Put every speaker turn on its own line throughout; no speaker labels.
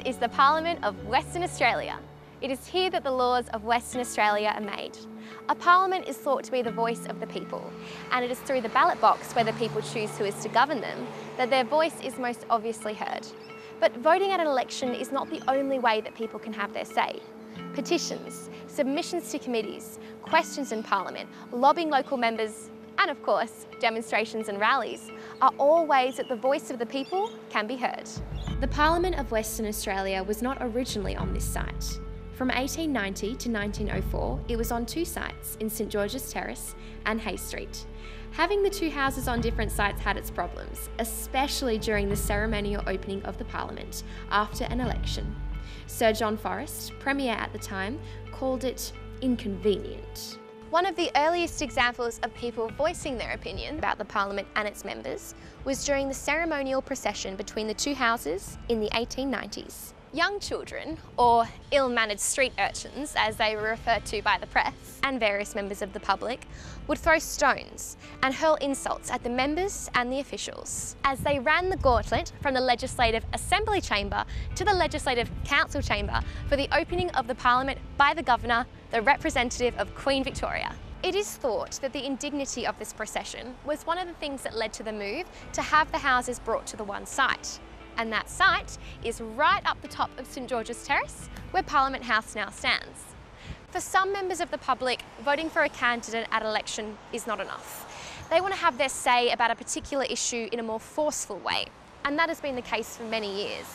This is the Parliament of Western Australia. It is here that the laws of Western Australia are made. A parliament is thought to be the voice of the people, and it is through the ballot box where the people choose who is to govern them that their voice is most obviously heard. But voting at an election is not the only way that people can have their say. Petitions, submissions to committees, questions in Parliament, lobbying local members, and of course, demonstrations and rallies are all ways that the voice of the people can be heard. The Parliament of Western Australia was not originally on this site. From 1890 to 1904, it was on two sites, in St George's Terrace and Hay Street. Having the two houses on different sites had its problems, especially during the ceremonial opening of the Parliament after an election. Sir John Forrest, Premier at the time, called it inconvenient. One of the earliest examples of people voicing their opinion about the Parliament and its members was during the ceremonial procession between the two houses in the 1890s. Young children, or ill-mannered street urchins as they were referred to by the press, and various members of the public, would throw stones and hurl insults at the members and the officials as they ran the gauntlet from the Legislative Assembly Chamber to the Legislative Council Chamber for the opening of the Parliament by the Governor, the representative of Queen Victoria. It is thought that the indignity of this procession was one of the things that led to the move to have the houses brought to the one site. And that site is right up the top of St George's Terrace, where Parliament House now stands. For some members of the public, voting for a candidate at election is not enough. They want to have their say about a particular issue in a more forceful way, and that has been the case for many years.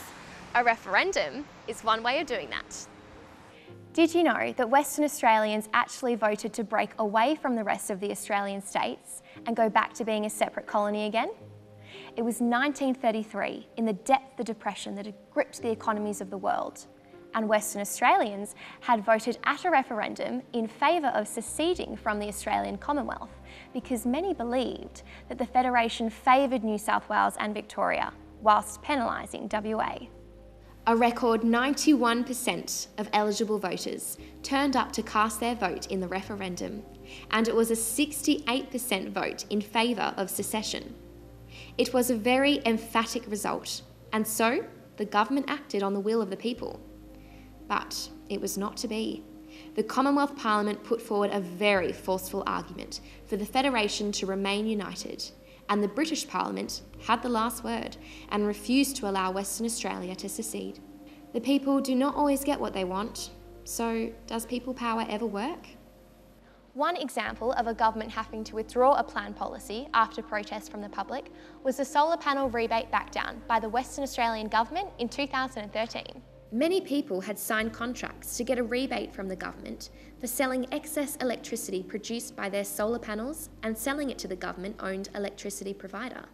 A referendum is one way of doing that. Did you know that Western Australians actually voted to break away from the rest of the Australian states and go back to being a separate colony again? It was 1933, in the depth of the Depression that had gripped the economies of the world, and Western Australians had voted at a referendum in favour of seceding from the Australian Commonwealth because many believed that the Federation favoured New South Wales and Victoria, whilst penalising WA. A record 91% of eligible voters turned up to cast their vote in the referendum, and it was a 68% vote in favour of secession. It was a very emphatic result, and so the government acted on the will of the people. But it was not to be. The Commonwealth Parliament put forward a very forceful argument for the Federation to remain united, and the British Parliament had the last word and refused to allow Western Australia to secede. The people do not always get what they want, so does people power ever work? One example of a government having to withdraw a planned policy after protest from the public was the solar panel rebate backdown by the Western Australian government in 2013. Many people had signed contracts to get a rebate from the government for selling excess electricity produced by their solar panels and selling it to the government-owned electricity provider.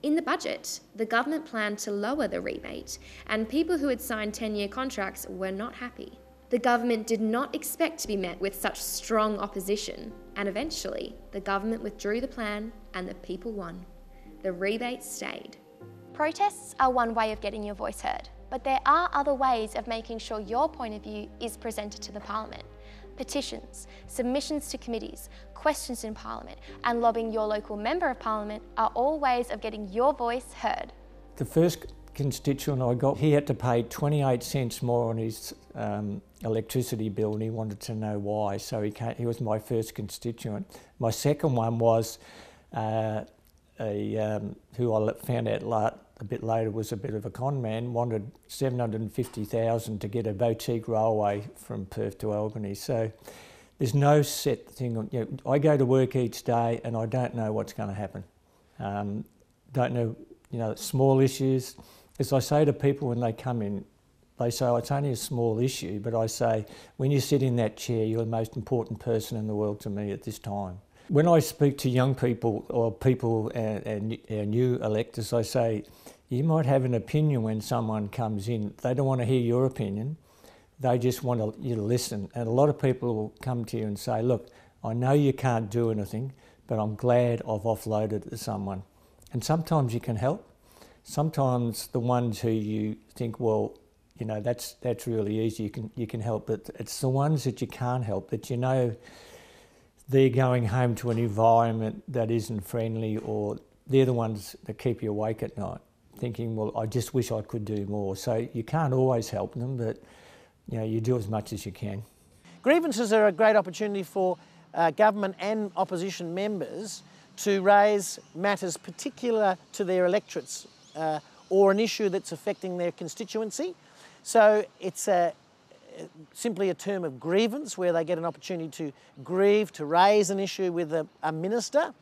In the budget, the government planned to lower the rebate, and people who had signed 10-year contracts were not happy. The government did not expect to be met with such strong opposition, and eventually the government withdrew the plan and the people won. The rebate stayed. Protests are one way of getting your voice heard, but there are other ways of making sure your point of view is presented to the Parliament. Petitions, submissions to committees, questions in Parliament, and lobbying your local Member of Parliament are all ways of getting your voice heard.
The first constituent I got, he had to pay 28 cents more on his electricity bill, and he wanted to know why, so he was my first constituent. My second one was who I found out a bit later was a bit of a con man, wanted $750,000 to get a boutique railway from Perth to Albany. So there's no set thing. I go to work each day and I don't know what's going to happen. Don't know, small issues. As I say to people when they come in, they say, oh, it's only a small issue, but I say, when you sit in that chair, you're the most important person in the world to me at this time. When I speak to young people or people and new electors, I say, you might have an opinion when someone comes in. They don't want to hear your opinion. They just want you to listen. And a lot of people will come to you and say, look, I know you can't do anything, but I'm glad I've offloaded it to someone. And sometimes you can help. Sometimes the ones who you think, well, that's really easy, you can help, but it's the ones that you can't help, that they're going home to an environment that isn't friendly, or they're the ones that keep you awake at night. thinking, well, I just wish I could do more. So you can't always help them, but you do as much as you can.
Grievances are a great opportunity for government and opposition members to raise matters particular to their electorates or an issue that's affecting their constituency. So it's simply a term of grievance where they get an opportunity to grieve, to raise an issue with a minister,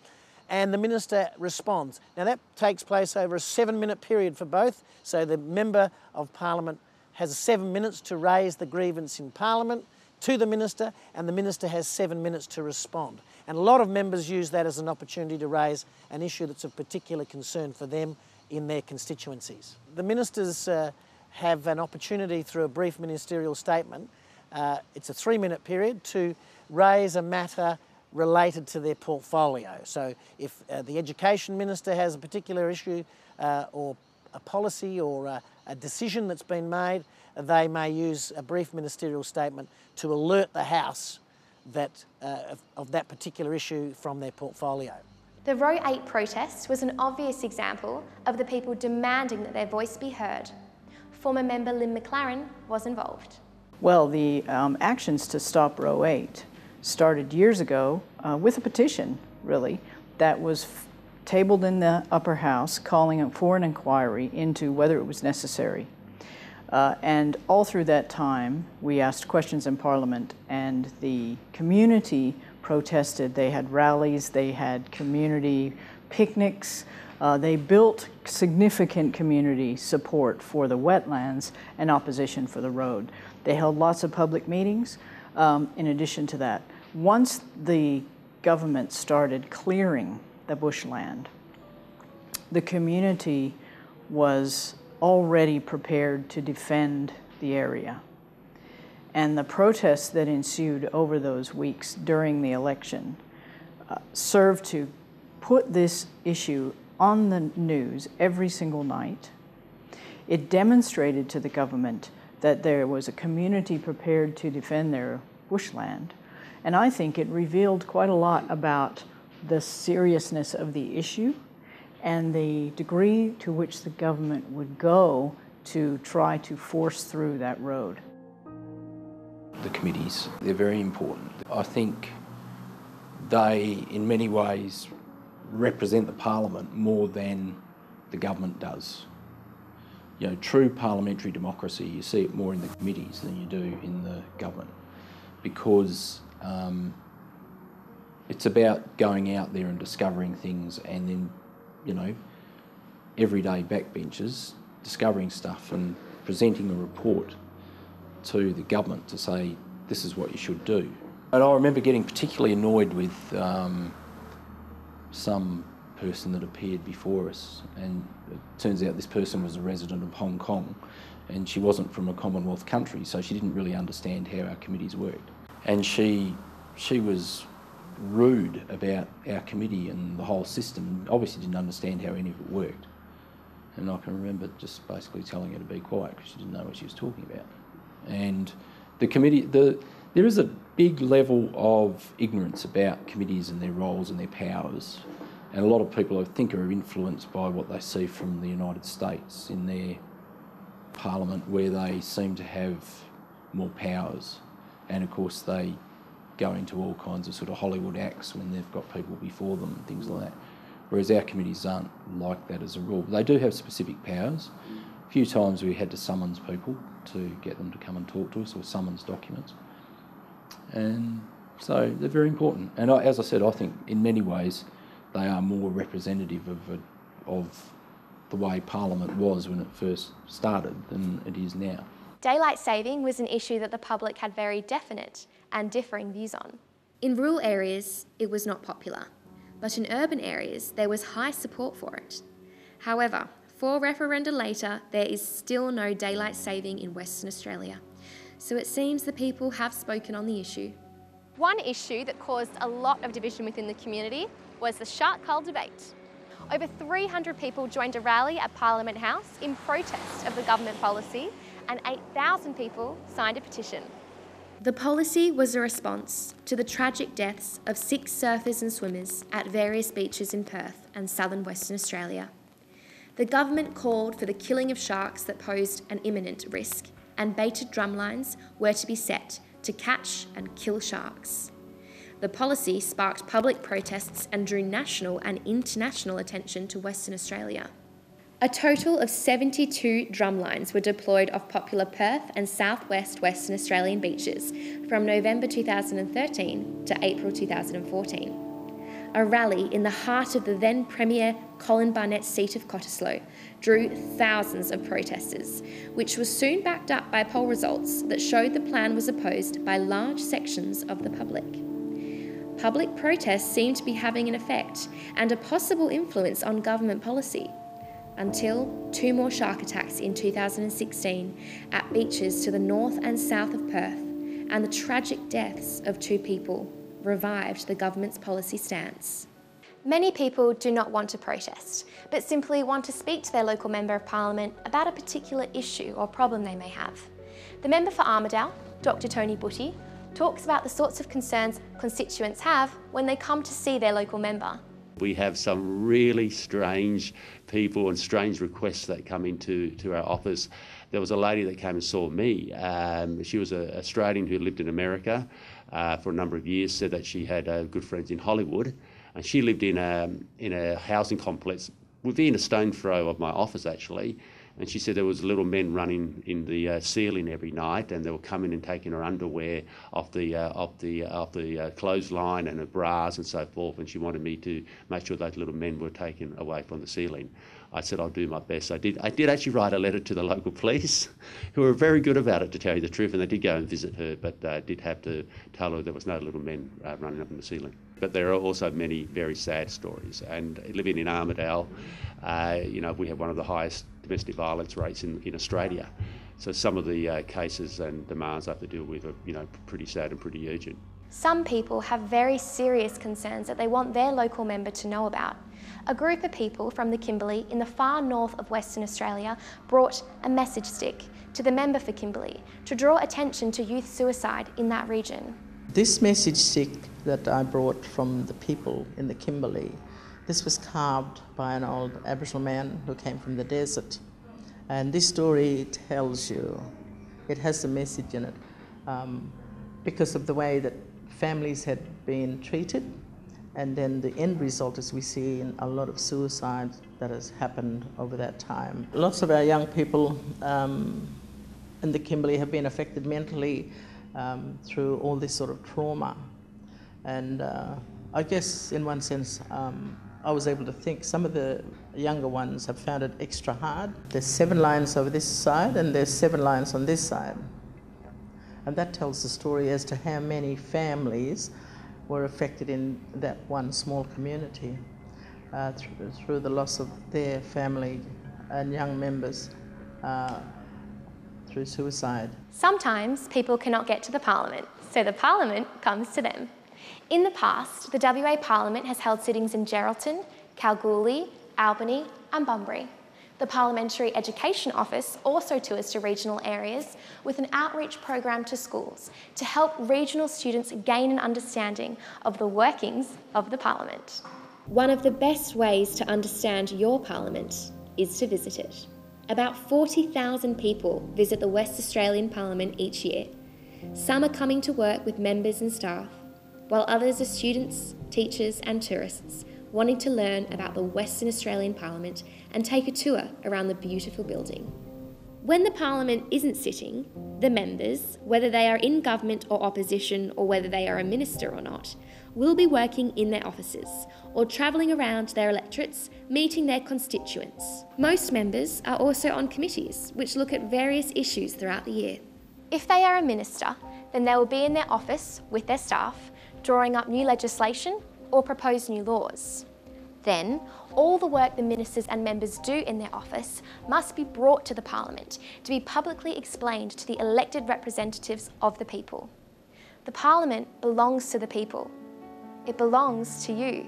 and the minister responds. Now that takes place over a 7-minute period for both, so the Member of Parliament has 7 minutes to raise the grievance in Parliament to the minister, and the minister has 7 minutes to respond. And a lot of members use that as an opportunity to raise an issue that's of particular concern for them in their constituencies. The ministers have an opportunity through a brief ministerial statement, it's a 3-minute period, to raise a matter related to their portfolio. So if the Education Minister has a particular issue or a policy or a decision that's been made, they may use a brief ministerial statement to alert the House that, of that particular issue from their portfolio.
The Row 8 protest was an obvious example of the people demanding that their voice be heard. Former member Lynn McLaren was involved.
Well, the actions to stop Row 8 started years ago with a petition, really, that was tabled in the upper house calling for an inquiry into whether it was necessary. And all through that time, we asked questions in Parliament, and the community protested. They had rallies, they had community picnics, they built significant community support for the wetlands and opposition for the road. They held lots of public meetings. In addition to that, once the government started clearing the bushland, the community was already prepared to defend the area. And the protests that ensued over those weeks during the election served to put this issue on the news every single night. It demonstrated to the government that there was a community prepared to defend their bushland. And I think it revealed quite a lot about the seriousness of the issue and the degree to which the government would go to try to force through that road.
The committees, they're very important. I think they, in many ways, represent the Parliament more than the government does. True parliamentary democracy, you see it more in the committees than you do in the government, because it's about going out there and discovering things, and then, everyday backbenchers discovering stuff and presenting a report to the government to say, this is what you should do. And I remember getting particularly annoyed with some person that appeared before us, and it turns out this person was a resident of Hong Kong, and she wasn't from a Commonwealth country, so she didn't really understand how our committees worked. And she was rude about our committee and the whole system, and obviously didn't understand how any of it worked. And I can remember just basically telling her to be quiet because she didn't know what she was talking about. And the committee, there is a big level of ignorance about committees and their roles and their powers. And a lot of people, I think, are influenced by what they see from the United States in their parliament, where they seem to have more powers. And of course, they go into all kinds of sort of Hollywood acts when they've got people before them and things like that. Whereas our committees aren't like that as a rule. They do have specific powers. A few times we had to summons people to get them to come and talk to us, or summons documents. And so they're very important. And as I said, I think in many ways they are more representative of the way Parliament was when it first started than it is now.
Daylight saving was an issue that the public had very definite and differing views on. In rural areas, it was not popular, but in urban areas, there was high support for it. However, 4 referenda later, there is still no daylight saving in Western Australia. So it seems the people have spoken on the issue. One issue that caused a lot of division within the community was the shark cull debate. Over 300 people joined a rally at Parliament House in protest of the government policy, and 8,000 people signed a petition. The policy was a response to the tragic deaths of 6 surfers and swimmers at various beaches in Perth and southern Western Australia. the government called for the killing of sharks that posed an imminent risk, and baited drumlines were to be set to catch and kill sharks. The policy sparked public protests and drew national and international attention to Western Australia. A total of 72 drumlines were deployed off popular Perth and southwest Western Australian beaches from November 2013 to April 2014. A rally in the heart of the then Premier Colin Barnett's seat of Cottesloe drew thousands of protesters, which was soon backed up by poll results that showed the plan was opposed by large sections of the public. Public protests seemed to be having an effect and a possible influence on government policy, until 2 more shark attacks in 2016 at beaches to the north and south of Perth, and the tragic deaths of 2 people revived the government's policy stance. Many people do not want to protest, but simply want to speak to their local Member of Parliament about a particular issue or problem they may have. The Member for Armidale, Dr. Tony Butty, talks about the sorts of concerns constituents have when they come to see their local member.
We have some really strange people and strange requests that come into our office. There was a lady that came and saw me. She was an Australian who lived in America for a number of years, said that she had good friends in Hollywood, and she lived in a housing complex within a stone's throw of my office actually. And she said there was little men running in the ceiling every night, and they were coming and taking her underwear off the clothesline and her bras and so forth. And she wanted me to make sure those little men were taken away from the ceiling. I said I'll do my best. I did actually write a letter to the local police, who were very good about it, to tell you the truth, and they did go and visit her, but did have to tell her there was no little men running up in the ceiling. But there are also many very sad stories. And living in Armidale, we have one of the highest domestic violence rates in Australia. So some of the cases and demands I have to deal with are, pretty sad and pretty urgent.
Some people have very serious concerns that they want their local member to know about. A group of people from the Kimberley in the far north of Western Australia brought a message stick to the member for Kimberley to draw attention to youth suicide in that region.
This message stick that I brought from the people in the Kimberley, this was carved by an old Aboriginal man who came from the desert. And this story tells you, it has a message in it, because of the way that families had been treated, and then the end result is we see in a lot of suicide that has happened over that time. Lots of our young people in the Kimberley have been affected mentally through all this sort of trauma. And I guess in one sense, I was able to think some of the younger ones have found it extra hard. There's 7 lines over this side and there's 7 lines on this side. And that tells the story as to how many families were affected in that one small community through the loss of their family and young members through suicide.
Sometimes people cannot get to the Parliament, so the Parliament comes to them. In the past, the WA Parliament has held sittings in Geraldton, Kalgoorlie, Albany and Bunbury. The Parliamentary Education Office also tours to regional areas with an outreach program to schools to help regional students gain an understanding of the workings of the Parliament. One of the best ways to understand your Parliament is to visit it. About 40,000 people visit the West Australian Parliament each year. Some are coming to work with members and staff, while others are students, teachers and tourists wanting to learn about the Western Australian Parliament and take a tour around the beautiful building. When the Parliament isn't sitting, the members, whether they are in government or opposition or whether they are a minister or not, will be working in their offices or travelling around their electorates, meeting their constituents. Most members are also on committees which look at various issues throughout the year. If they are a minister, then they will be in their office with their staff, drawing up new legislation or propose new laws. Then, all the work the ministers and members do in their office must be brought to the Parliament to be publicly explained to the elected representatives of the people. The Parliament belongs to the people. It belongs to you.